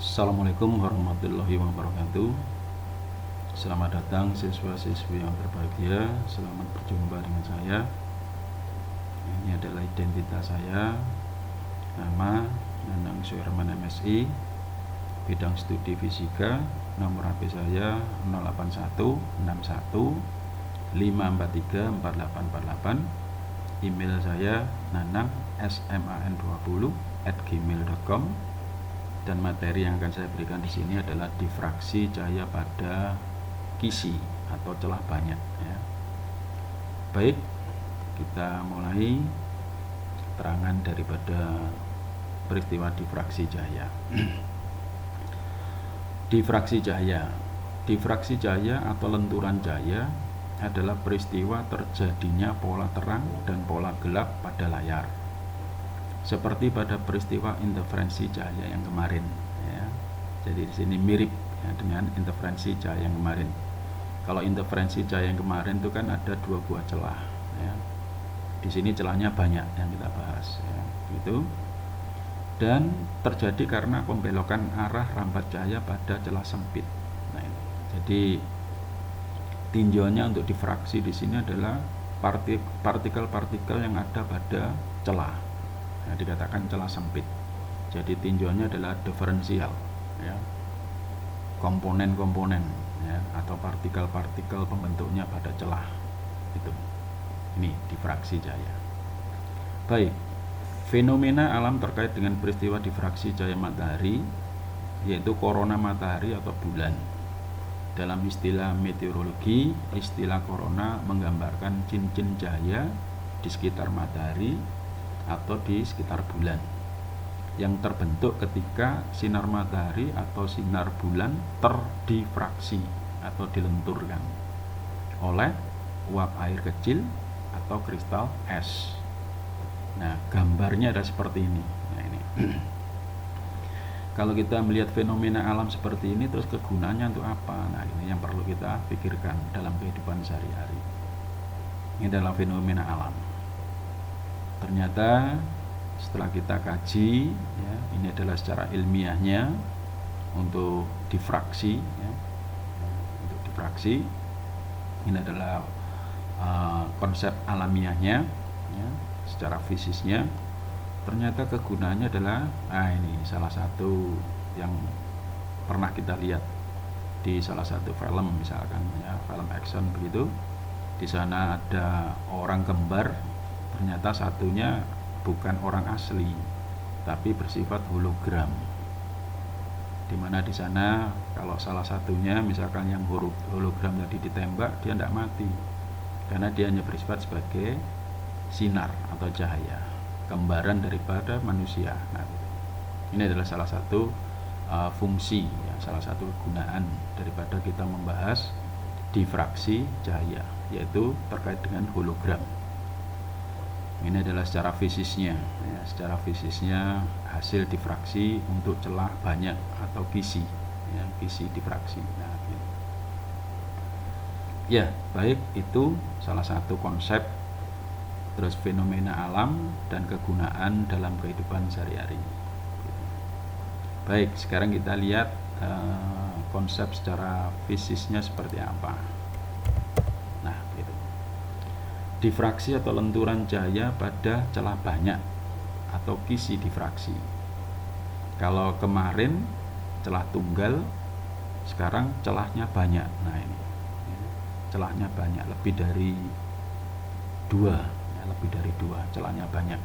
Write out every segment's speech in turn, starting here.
Assalamualaikum warahmatullahi wabarakatuh. Selamat datang siswa-siswi yang berbahagia. Selamat berjumpa dengan saya. Ini adalah identitas saya. Nama Nanang Suherman MSI, bidang studi fisika. Nomor HP saya 08161 543 4848. Email saya nanang@sman20@gmail.com. Dan materi yang akan saya berikan di sini adalah difraksi cahaya pada kisi atau celah banyak ya. Baik, kita mulai keterangan daripada peristiwa difraksi cahaya. Difraksi cahaya atau lenturan cahaya adalah peristiwa terjadinya pola terang dan pola gelap pada layar, seperti pada peristiwa interferensi cahaya yang kemarin ya. Jadi di sini mirip ya dengan interferensi cahaya yang kemarin. Kalau interferensi cahaya yang kemarin itu kan ada dua buah celah ya. Di sini celahnya banyak yang kita bahas ya, gitu. Dan terjadi karena pembelokan arah rambat cahaya pada celah sempit. Nah, ini. Jadi tinjauannya untuk difraksi di sini adalah partikel-partikel yang ada pada celah. Nah, dikatakan celah sempit. Jadi tinjauannya adalah diferensial ya. Komponen-komponen ya, atau partikel-partikel pembentuknya pada celah itu. Ini difraksi cahaya. Baik, fenomena alam terkait dengan peristiwa difraksi cahaya matahari yaitu korona matahari atau bulan. Dalam istilah meteorologi, istilah korona menggambarkan cincin cahaya di sekitar matahari atau di sekitar bulan yang terbentuk ketika sinar matahari atau sinar bulan terdifraksi atau dilenturkan oleh uap air kecil atau kristal es. Nah, gambarnya ada seperti ini. Nah, ini. Kalau kita melihat fenomena alam seperti ini, terus kegunaannya untuk apa? Nah, ini yang perlu kita pikirkan dalam kehidupan sehari-hari. Ini adalah fenomena alam. Ternyata setelah kita kaji ya, ini adalah secara ilmiahnya untuk difraksi ya. Untuk difraksi ini adalah konsep alamiahnya ya, secara fisiknya. Ternyata kegunaannya adalah ini salah satu yang pernah kita lihat di salah satu film, misalkan ya, film action begitu. Di sana ada orang kembar, ternyata satunya bukan orang asli tapi bersifat hologram, dimana di sana kalau salah satunya misalkan yang hologram tadi ditembak, dia tidak mati karena dia hanya bersifat sebagai sinar atau cahaya, gambaran daripada manusia. Nah, ini adalah salah satu fungsi ya, salah satu kegunaan daripada kita membahas difraksi cahaya, yaitu terkait dengan hologram. Ini adalah secara fisiknya ya, secara fisiknya hasil difraksi untuk celah banyak atau kisi ya, kisi difraksi. Nah, gitu. Ya, baik, itu salah satu konsep terus fenomena alam dan kegunaan dalam kehidupan sehari-hari. Baik, sekarang kita lihat konsep secara fisiknya seperti apa. Nah, gitu. Difraksi atau lenturan cahaya pada celah banyak atau kisi difraksi. Kalau kemarin celah tunggal, sekarang celahnya banyak. Nah, ini celahnya banyak, lebih dari dua ya, lebih dari dua, celahnya banyak.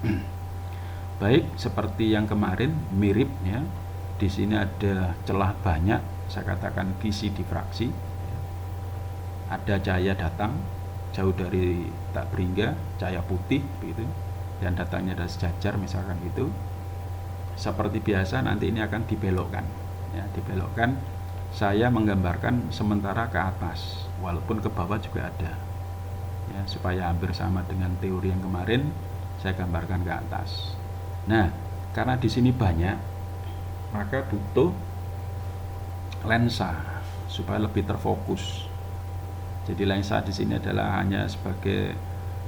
Baik, seperti yang kemarin mirip ya. Di sini ada celah banyak, saya katakan kisi difraksi. Ada cahaya datang jauh dari tak berhingga, cahaya putih begitu, dan datangnya ada sejajar misalkan gitu. Seperti biasa nanti ini akan dibelokkan ya, dibelokkan. Saya menggambarkan sementara ke atas, walaupun ke bawah juga ada ya, supaya hampir sama dengan teori yang kemarin, saya gambarkan ke atas. Nah, karena di sini banyak, maka butuh lensa supaya lebih terfokus. Jadi lensa di sini adalah hanya sebagai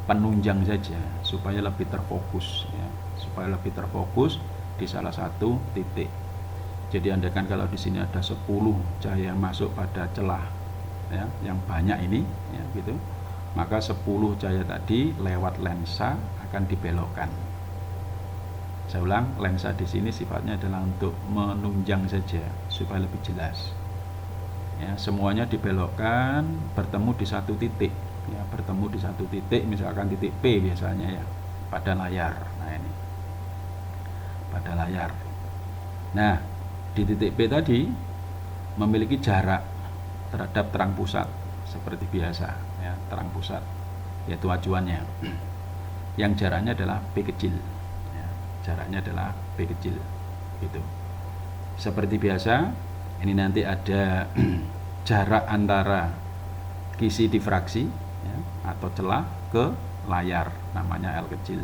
penunjang saja supaya lebih terfokus ya, supaya lebih terfokus di salah satu titik. Jadi andaikan kalau di sini ada 10 cahaya yang masuk pada celah ya, yang banyak ini ya, gitu, maka 10 cahaya tadi lewat lensa akan dibelokkan. Saya ulang, lensa di sini sifatnya adalah untuk menunjang saja supaya lebih jelas. Ya, semuanya dibelokkan bertemu di satu titik. Ya, bertemu di satu titik, misalkan titik P biasanya ya, pada layar. Nah ini, pada layar. Nah, di titik P tadi memiliki jarak terhadap terang pusat seperti biasa, ya, terang pusat, yaitu acuannya. Yang jaraknya adalah P kecil. Ya, jaraknya adalah P kecil. Gitu. Seperti biasa, ini nanti ada jarak antara kisi difraksi ya, atau celah ke layar, namanya L kecil.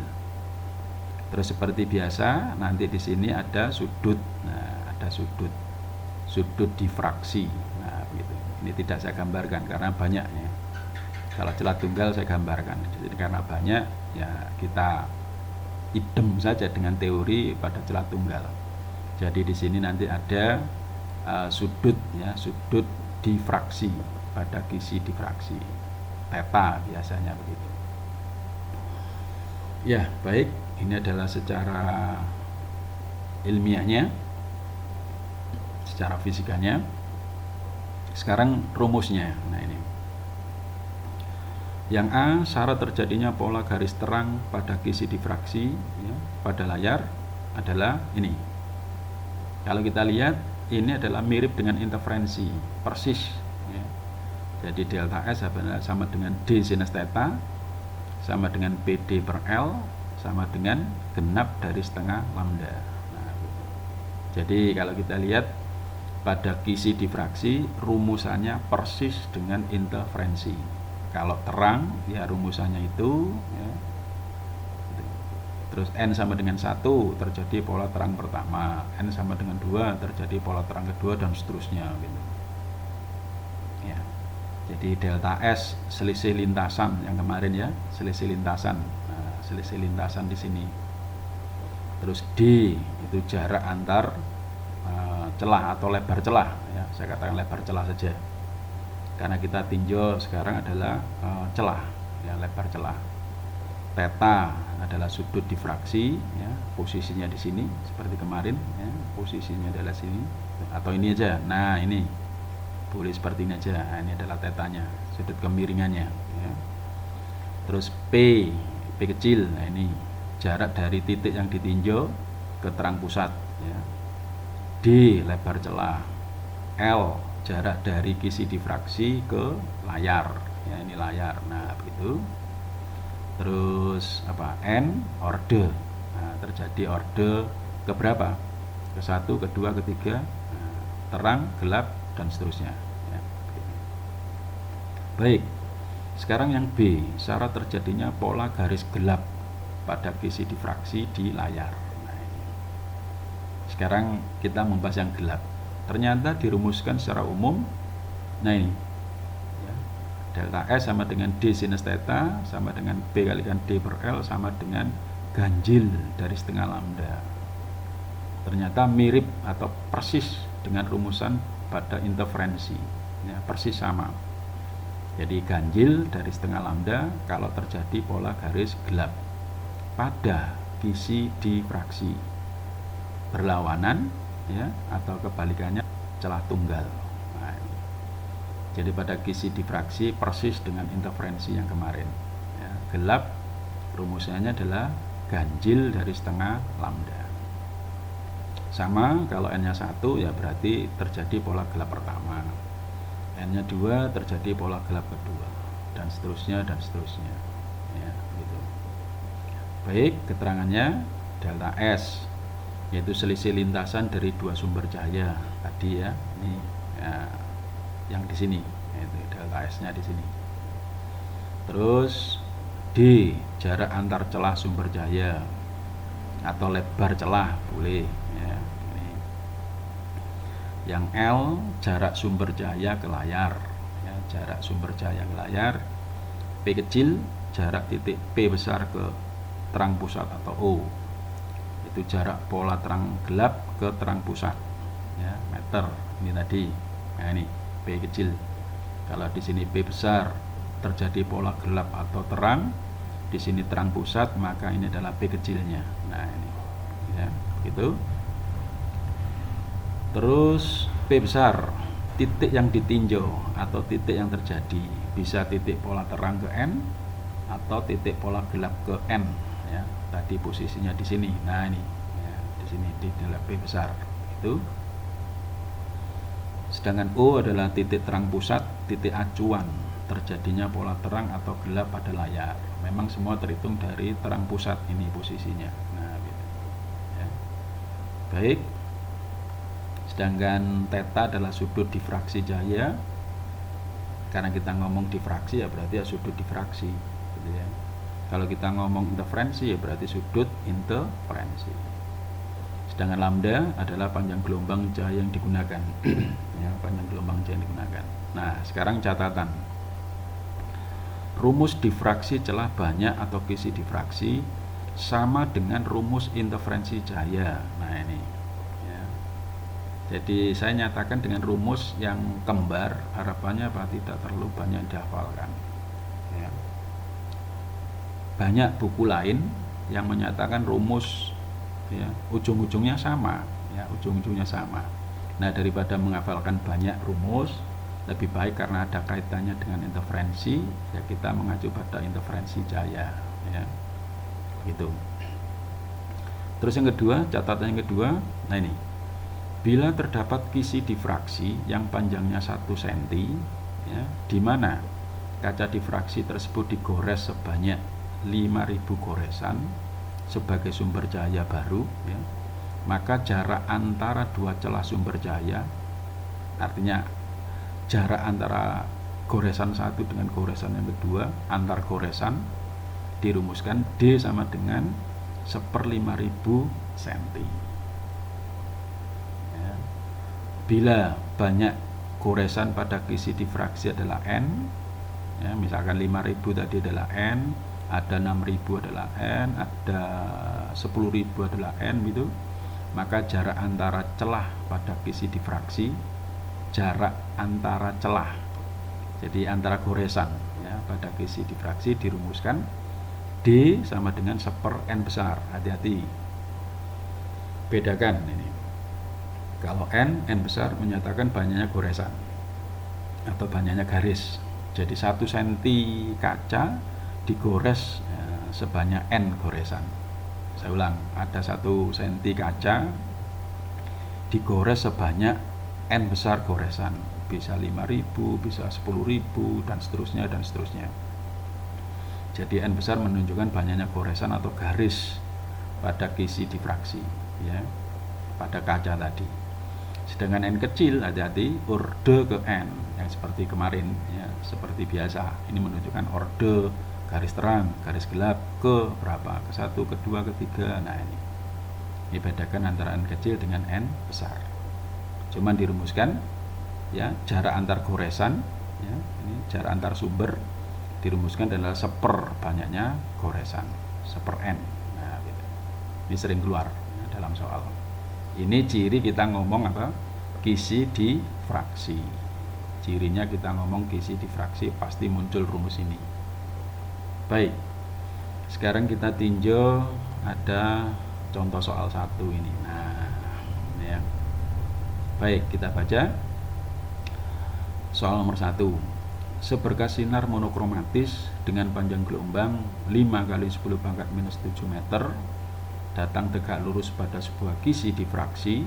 Terus seperti biasa, nanti di sini ada sudut. Nah, ada sudut difraksi. Nah, begitu. Ini tidak saya gambarkan karena banyak ya. Kalau celah tunggal saya gambarkan. Jadi karena banyak, ya kita idem saja dengan teori pada celah tunggal. Jadi di sini nanti ada sudut ya, sudut difraksi pada kisi difraksi, theta biasanya begitu. Ya, baik, ini adalah secara ilmiahnya, secara fisikanya. Sekarang rumusnya. Nah ini. Yang A, syarat terjadinya pola garis terang pada kisi difraksi ya, pada layar adalah ini. Kalau kita lihat, ini adalah mirip dengan interferensi, persis ya. Jadi delta S sama dengan D sinus theta, sama dengan PD per L, sama dengan genap dari setengah lambda. Nah, jadi kalau kita lihat pada kisi difraksi, rumusannya persis dengan interferensi. Kalau terang, ya rumusannya itu ya. Terus N sama dengan 1 terjadi pola terang pertama, N sama dengan 2 terjadi pola terang kedua, dan seterusnya gitu. Ya. Jadi delta S selisih lintasan yang kemarin ya, selisih lintasan. Nah, selisih lintasan di sini. Terus D itu jarak antar celah atau lebar celah ya, saya katakan lebar celah saja. Karena kita tinjau sekarang adalah celah ya, lebar celah. Theta adalah sudut difraksi ya, posisinya di sini seperti kemarin ya, posisinya adalah sini atau ini aja. Nah, ini boleh seperti ini aja. Nah, ini adalah tetanya, sudut kemiringannya ya. Terus P kecil. Nah, ini jarak dari titik yang ditinjau ke terang pusat ya. D lebar celah. L jarak dari kisi difraksi ke layar ya, ini layar. Nah, begitu. Terus apa? N orde. Nah, terjadi orde ke berapa? Ke 1, ke 2, ke 3. Nah, terang, gelap, dan seterusnya ya. Baik. Sekarang yang B, syarat terjadinya pola garis gelap pada kisi difraksi di layar. Nah, ini. Sekarang kita membahas yang gelap. Ternyata dirumuskan secara umum. Nah, ini delta S sama dengan D sinus theta sama dengan P kalikan D per L sama dengan ganjil dari setengah lambda. Ternyata mirip atau persis dengan rumusan pada interferensi ya, persis sama. Jadi ganjil dari setengah lambda kalau terjadi pola garis gelap pada kisi difraksi, berlawanan ya, atau kebalikannya celah tunggal. Jadi pada kisi difraksi persis dengan interferensi yang kemarin ya, gelap rumusannya adalah ganjil dari setengah lambda. Sama kalau N nya 1 ya berarti terjadi pola gelap pertama, N nya 2 terjadi pola gelap kedua, dan seterusnya ya, gitu. Baik, keterangannya delta S yaitu selisih lintasan dari dua sumber cahaya tadi ya, ini ya, yang di sini itu delta S-nya di sini. Terus D jarak antar celah sumber cahaya atau lebar celah boleh ya. Ini. Yang L jarak sumber cahaya ke layar ya, jarak sumber cahaya ke layar. P kecil jarak titik P besar ke terang pusat atau O, itu jarak pola terang gelap ke terang pusat ya, meter. Ini tadi. Nah, ini P kecil. Kalau di sini P besar, terjadi pola gelap atau terang. Di sini terang pusat, maka ini adalah P kecilnya. Nah, ini ya, gitu. Terus P besar, titik yang ditinjau atau titik yang terjadi, bisa titik pola terang ke N atau titik pola gelap ke N ya. Tadi posisinya di sini. Nah, ini ya, di sini di dalam P besar itu. Sedangkan O adalah titik terang pusat, titik acuan terjadinya pola terang atau gelap pada layar. Memang semua terhitung dari terang pusat ini posisinya. Nah, gitu. Ya. Baik. Sedangkan theta adalah sudut difraksi cahaya. Karena kita ngomong difraksi ya berarti ya sudut difraksi, gitu ya. Kalau kita ngomong interferensi ya berarti sudut interferensi. Sedangkan lambda adalah panjang gelombang cahaya yang digunakan. Ya, panjang gelombang cahaya yang digunakan. Nah, sekarang catatan. Rumus difraksi celah banyak atau kisi difraksi sama dengan rumus interferensi cahaya. Nah, ini ya. Jadi saya nyatakan dengan rumus yang kembar, harapannya apa? Tidak terlalu banyak dihafalkan ya. Banyak buku lain yang menyatakan rumus ya, ujung-ujungnya sama ya, ujung-ujungnya sama. Nah, daripada menghafalkan banyak rumus, lebih baik karena ada kaitannya dengan interferensi, ya kita mengacu pada interferensi cahaya ya. Gitu. Terus yang kedua, catatan yang kedua, nah ini. Bila terdapat kisi difraksi yang panjangnya 1 cm ya, di mana kaca difraksi tersebut digores sebanyak 5.000 goresan sebagai sumber cahaya baru ya, maka jarak antara dua celah sumber cahaya, artinya jarak antara goresan satu dengan goresan yang kedua, antar goresan dirumuskan D sama dengan 1/5000 cm ya. Bila banyak goresan pada kisi difraksi adalah N ya, misalkan 5.000 tadi adalah N, ada 6.000 adalah N, ada 10.000 adalah N gitu, maka jarak antara celah pada kisi difraksi, jarak antara celah, jadi antara goresan ya, pada kisi difraksi dirumuskan D sama dengan 1/N besar. Hati-hati, bedakan ini. Kalau N besar menyatakan banyaknya goresan atau banyaknya garis. Jadi 1 cm kaca digores ya, sebanyak N goresan. Saya ulang, ada 1 cm kaca digores sebanyak N besar goresan, bisa 5.000, bisa 10.000 dan seterusnya dan seterusnya. Jadi N besar menunjukkan banyaknya goresan atau garis pada kisi difraksi ya, pada kaca tadi. Sedangkan N kecil, hati-hati, orde ke N yang seperti kemarin ya, seperti biasa. Ini menunjukkan orde garis terang, garis gelap ke berapa? Ke 1, ke 2, ke 3. Nah, ini bedakan antara N kecil dengan N besar. Cuman dirumuskan ya, jarak antar goresan ya, ini jarak antar sumber dirumuskan adalah 1/, banyaknya goresan, 1/N. Nah, gitu. Ini sering keluar ya, dalam soal. Ini ciri kita ngomong apa? Kisi difraksi. Cirinya kita ngomong kisi difraksi pasti muncul rumus ini. Baik. Sekarang kita tinjau ada contoh soal 1 ini. Nah, ya. Baik, kita baca soal nomor 1. Seberkas sinar monokromatis dengan panjang gelombang 5 × 10⁻⁻⁷ meter datang tegak lurus pada sebuah kisi difraksi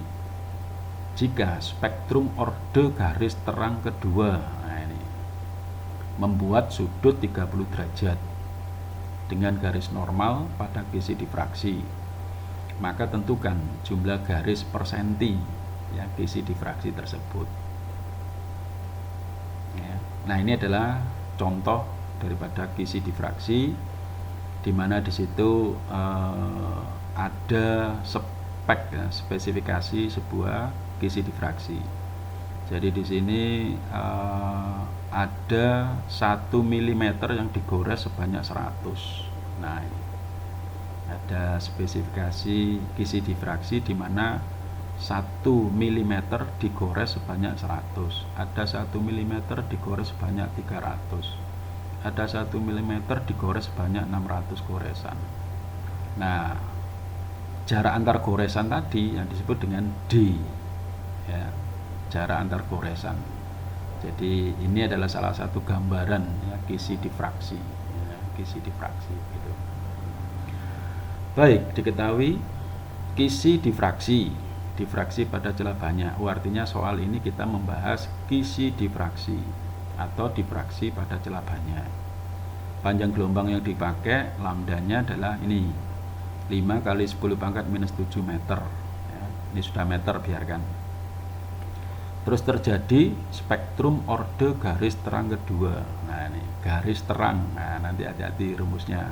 jika spektrum orde garis terang kedua, nah ini, membuat sudut 30 derajat dengan garis normal pada kisi difraksi, maka tentukan jumlah garis per senti ya, kisi difraksi tersebut ya. Nah, ini adalah contoh daripada kisi difraksi, di mana di situ ada spek ya, spesifikasi sebuah kisi difraksi. Jadi di sini ada 1 mm yang digores sebanyak 100. Nah, ini ada spesifikasi kisi difraksi di mana 1 mm digores sebanyak 100, ada 1 mm digores sebanyak 300, ada 1 mm digores sebanyak 600 goresan. Nah, jarak antar goresan tadi yang disebut dengan D, ya, jarak antar goresan. Jadi ini adalah salah satu gambaran, ya, kisi difraksi, ya, kisi difraksi gitu. Baik, diketahui kisi difraksi pada celah banyak. Artinya soal ini kita membahas kisi difraksi atau difraksi pada celah banyak. Panjang gelombang yang dipakai lambdanya adalah ini 5 kali 10 pangkat minus 7 meter, ya, ini sudah meter, biarkan. Terus terjadi spektrum orde garis terang kedua. Nah ini garis terang, nah nanti hati-hati rumusnya.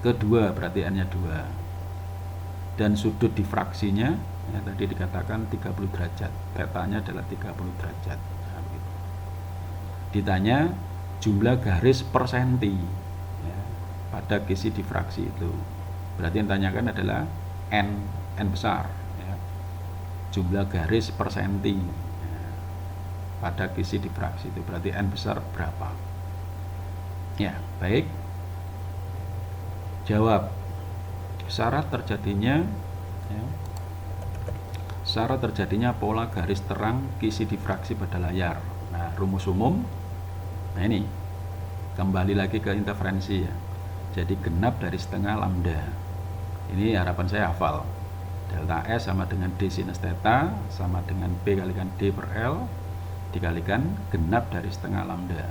Kedua berarti n nya 2, dan sudut difraksinya, ya, tadi dikatakan 30 derajat, tetanya adalah 30 derajat. Nah, begitu. Ditanya jumlah garis per senti, ya, pada kisi difraksi itu. Berarti yang ditanyakan adalah n besar, ya, jumlah garis per senti, ya, pada kisi difraksi itu. Berarti n besar berapa? Ya, baik. Jawab. Syarat terjadinya, ya, syarat terjadinya pola garis terang kisi difraksi pada layar. Nah, rumus umum. Nah ini kembali lagi ke interferensi, ya. Jadi genap dari setengah lambda. Ini harapan saya hafal. Delta S sama dengan D sinus theta sama dengan B kalikan D per L dikalikan genap dari setengah lambda.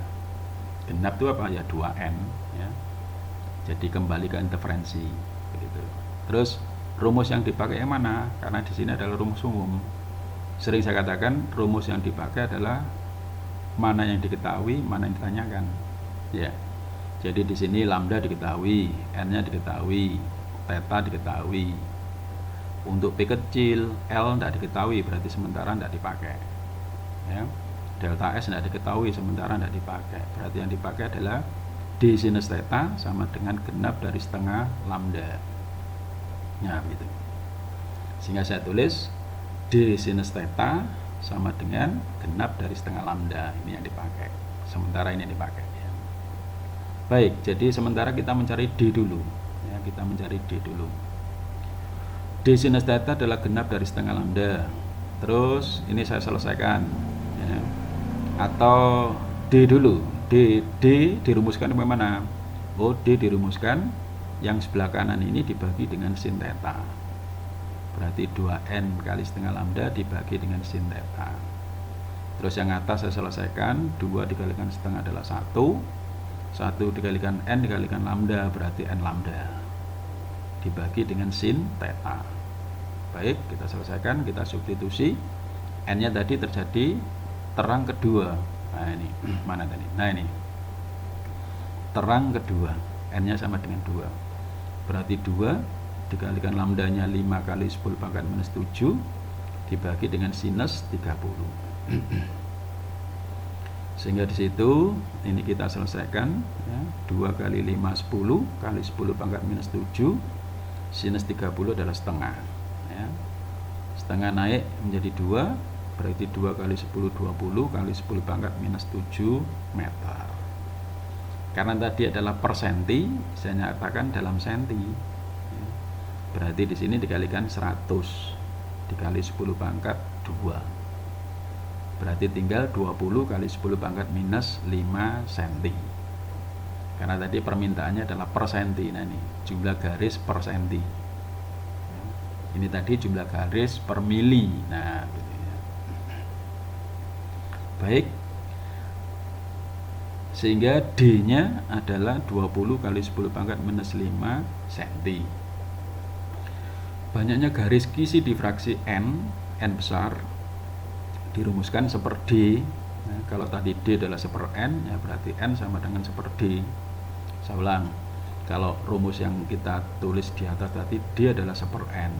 Genap itu apa? Ya 2N, ya. Jadi kembali ke interferensi begitu. Terus rumus yang dipakai yang mana? Karena di sini adalah rumus umum. Sering saya katakan rumus yang dipakai adalah mana yang diketahui, mana yang ditanyakan. Ya. Jadi di sini lambda diketahui, n-nya diketahui, theta diketahui. Untuk P kecil, L tidak diketahui, berarti sementara tidak dipakai. Ya. Delta S tidak diketahui, sementara tidak dipakai. Berarti yang dipakai adalah D sinus theta sama dengan genap dari setengah lambda. Nah, begitu. Sehingga saya tulis D sinus theta sama dengan genap dari setengah lambda. Ini yang dipakai. Sementara ini yang dipakai. Ya. Baik, jadi sementara kita mencari D dulu. Ya, kita mencari D dulu. D sinus theta adalah genap dari setengah lambda. Terus ini saya selesaikan, ya. Atau D dulu. D dirumuskan bagaimana? Oh, D dirumuskan yang sebelah kanan ini dibagi dengan sin theta. Berarti 2n kali setengah lambda dibagi dengan sin theta. Terus yang atas saya selesaikan, 2 dikalikan setengah adalah 1 dikalikan n dikalikan lambda, berarti n lambda dibagi dengan sin theta. Baik, kita selesaikan, kita substitusi. N nya tadi terjadi terang kedua. Nah ini, mana tadi? Nah ini terang kedua, n nya sama dengan 2, berarti 2 dikalikan lambdanya 5 kali 10 pangkat minus 7 dibagi dengan sinus 30. Sehingga di situ ini kita selesaikan, ya, 2 kali 5 10 kali 10 pangkat minus 7 sinus 30 adalah setengah, ya. Setengah naik menjadi 2, berarti 2 kali 10 20 kali 10 pangkat minus 7 meter. Karena tadi adalah per senti, saya nyatakan dalam senti. Ya. Berarti di sini dikalikan 100 dikali 10 pangkat 2. Berarti tinggal 20 kali 10 pangkat minus 5 senti. Karena tadi permintaannya adalah per senti. Nah ini jumlah garis per senti. Ya. Ini tadi jumlah garis per mili. Nah, gitu. Baik, sehingga D-nya adalah 20 kali 10 pangkat minus 5 cm. Banyaknya garis kisi difraksi n besar, dirumuskan seper D. Nah, kalau tadi D adalah seper n, ya berarti n sama dengan seper D. Saya ulang, kalau rumus yang kita tulis di atas tadi D adalah seper n,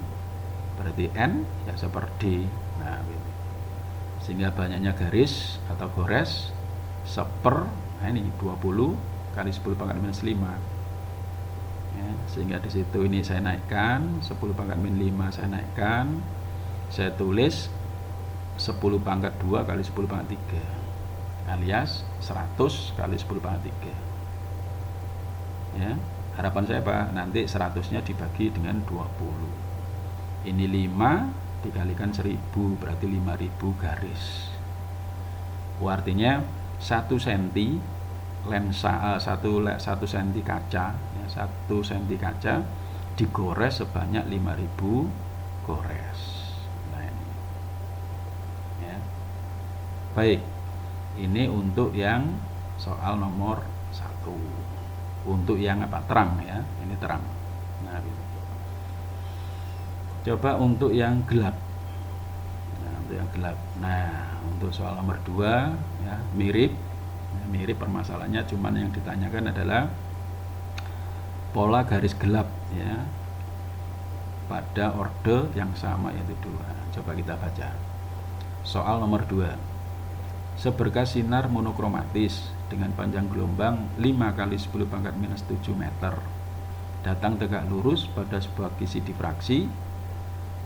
berarti n ya seper D. Nah, gitu. Sehingga banyaknya garis atau gores seper, nah ini 20 kali 10 pangkat minus 5, ya, sehingga di situ ini saya naikkan 10 pangkat min 5, saya naikkan Saya tulis 10 pangkat 2 kali 10 pangkat 3 alias 100 kali 10 pangkat 3. Ya, harapan saya apa? Nanti 100-nya dibagi dengan 20. Ini 5 dikalikan 1000 berarti 5000 garis. Artinya 1 cm lensa 1 cm kaca ya, 1 cm kaca digores sebanyak 5000 gores. Nah ini ya. Baik, ini untuk yang soal nomor 1. Untuk yang apa? Terang ya, ini terang. Nah gitu. Coba untuk yang gelap. Nah, untuk yang gelap. Nah, untuk soal nomor 2 ya, mirip permasalahannya, cuman yang ditanyakan adalah pola garis gelap ya pada orde yang sama, yaitu 2. Coba kita baca. Soal nomor 2. Seberkas sinar monokromatis dengan panjang gelombang 5 kali 10 pangkat minus 7 meter datang tegak lurus pada sebuah kisi difraksi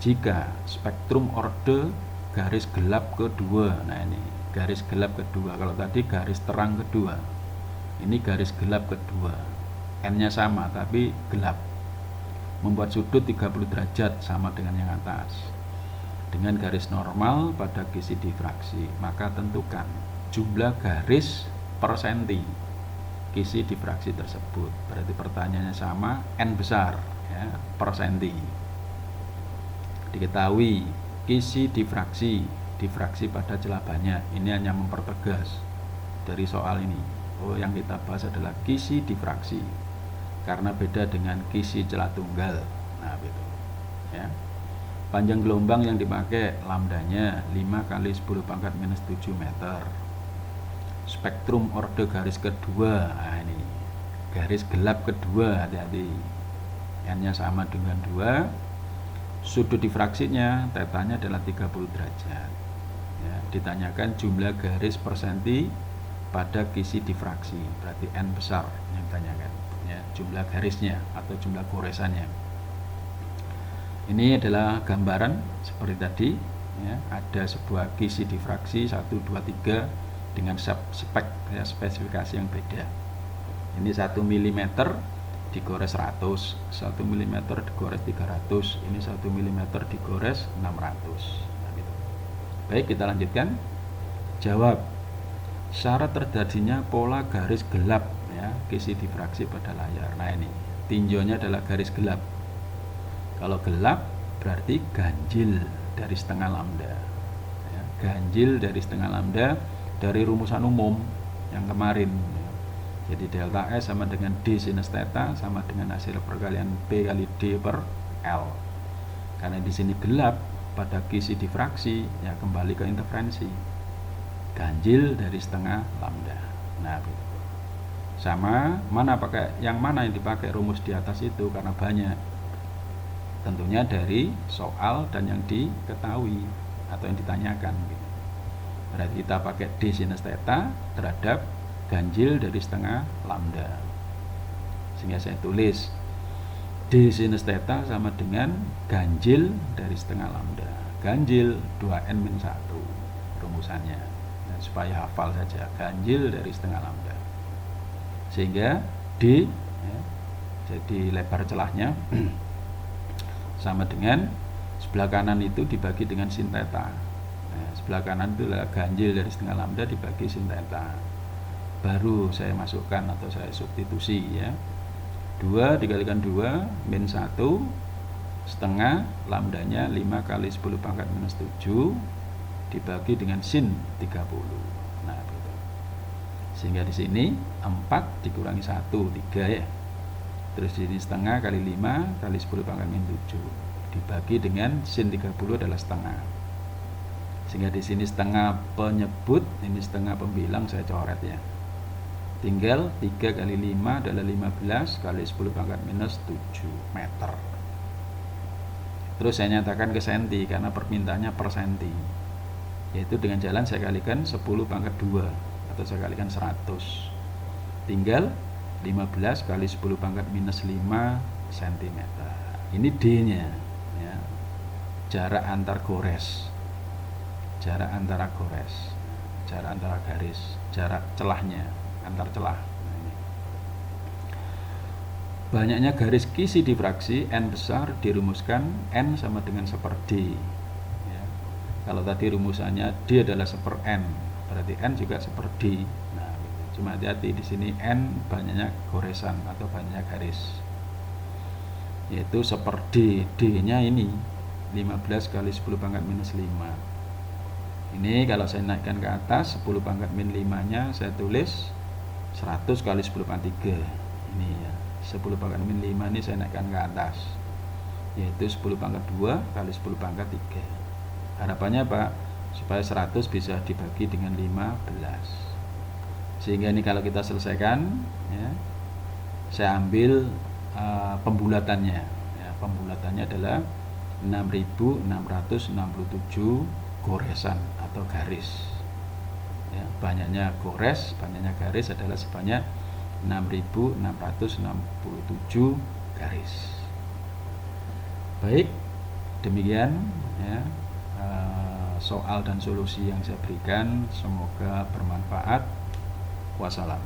jika spektrum orde garis gelap kedua. Nah ini garis gelap kedua, kalau tadi garis terang kedua, ini garis gelap kedua, n-nya sama tapi gelap, membuat sudut 30 derajat sama dengan yang atas dengan garis normal pada kisi difraksi, maka tentukan jumlah garis per senti kisi difraksi tersebut. Berarti pertanyaannya sama, n besar ya, per senti. Diketahui kisi difraksi pada celah banyak, ini hanya mempertegas dari soal ini. Oh, yang kita bahas adalah kisi difraksi karena beda dengan kisi celah tunggal. Nah gitu ya. Panjang gelombang yang dipakai lambdanya 5 kali 10 pangkat minus 7 meter. Spektrum orde garis kedua, nah ini garis gelap kedua, hati-hati, n-nya sama dengan 2. Sudut difraksinya tetanya adalah 30 derajat ya. Ditanyakan jumlah garis per senti pada kisi difraksi, berarti n besar yang ditanyakan ya, jumlah garisnya atau jumlah goresannya. Ini adalah gambaran seperti tadi ya, ada sebuah kisi difraksi 1, 2, 3 dengan spek ya, spesifikasi yang beda. Ini 1 mm digores 100, 1 mm digores 300, ini 1 mm digores 600. Nah, gitu. Baik, kita lanjutkan. Jawab. Syarat terjadinya pola garis gelap ya, kisi difraksi pada layar. Nah ini tinjaunya adalah garis gelap. Kalau gelap berarti ganjil dari setengah lambda ya, ganjil dari setengah lambda dari rumusan umum yang kemarin. Jadi delta S sama dengan D sinus theta sama dengan hasil perkalian P kali D per L. Karena di sini gelap pada kisi difraksi, ya kembali ke interferensi. Ganjil dari setengah lambda. Nah, sama yang mana yang dipakai rumus di atas itu karena banyak. Tentunya dari soal dan yang diketahui atau yang ditanyakan. Berarti kita pakai D sinus theta terhadap ganjil dari setengah lambda, sehingga saya tulis D sinus theta sama dengan ganjil dari setengah lambda, ganjil 2n-1 rumusannya. Nah, supaya hafal saja, ganjil dari setengah lambda, sehingga D ya, jadi lebar celahnya sama dengan sebelah kanan itu dibagi dengan sin theta. Nah, sebelah kanan itu adalah ganjil dari setengah lambda dibagi sin theta. Baru saya masukkan atau saya substitusi ya, 2 dikalikan 2 min 1 setengah lambdanya 5 kali 10 pangkat minus 7 dibagi dengan sin 30. Nah gitu. Sehingga di sini 4 dikurangi 1 3 ya, terus di sini setengah kali 5 kali 10 pangkat minus 7 dibagi dengan sin 30 adalah setengah. Sehingga di sini setengah penyebut, ini setengah pembilang saya coret ya. Tinggal 3 kali 5 adalah 15 kali 10 pangkat minus 7 meter. Terus saya nyatakan ke senti karena permintaannya per senti, yaitu dengan jalan saya kalikan 10 pangkat 2 atau saya kalikan 100. Tinggal 15 kali 10 pangkat minus 5 cm. Ini D nya ya. jarak antar gores, jarak antara gores, jarak antara garis, jarak celahnya antar celah. Nah, ini. Banyaknya garis kisi difraksi N besar dirumuskan N sama dengan 1/D. Ya. Kalau tadi rumusannya D adalah 1/N, berarti N juga 1/D. Nah, cuma hati-hati di sini N banyaknya goresan atau banyaknya garis, yaitu 1/D. D-nya ini 15 kali 10 pangkat minus 5. Ini kalau saya naikkan ke atas 10 pangkat min 5-nya saya tulis 100 kali 10 pangkat 3. Ini ya, 10 pangkat min 5 ini saya naikkan ke atas, yaitu 10 pangkat 2 kali 10 pangkat 3. Harapannya Pak, supaya 100 bisa dibagi dengan 15. Sehingga ini kalau kita selesaikan ya, saya ambil pembulatannya ya, pembulatannya adalah 6667 goresan atau garis ya, banyaknya gores, banyaknya garis adalah sebanyak 6667 garis. Baik, demikian ya soal dan solusi yang saya berikan, semoga bermanfaat. Wassalam.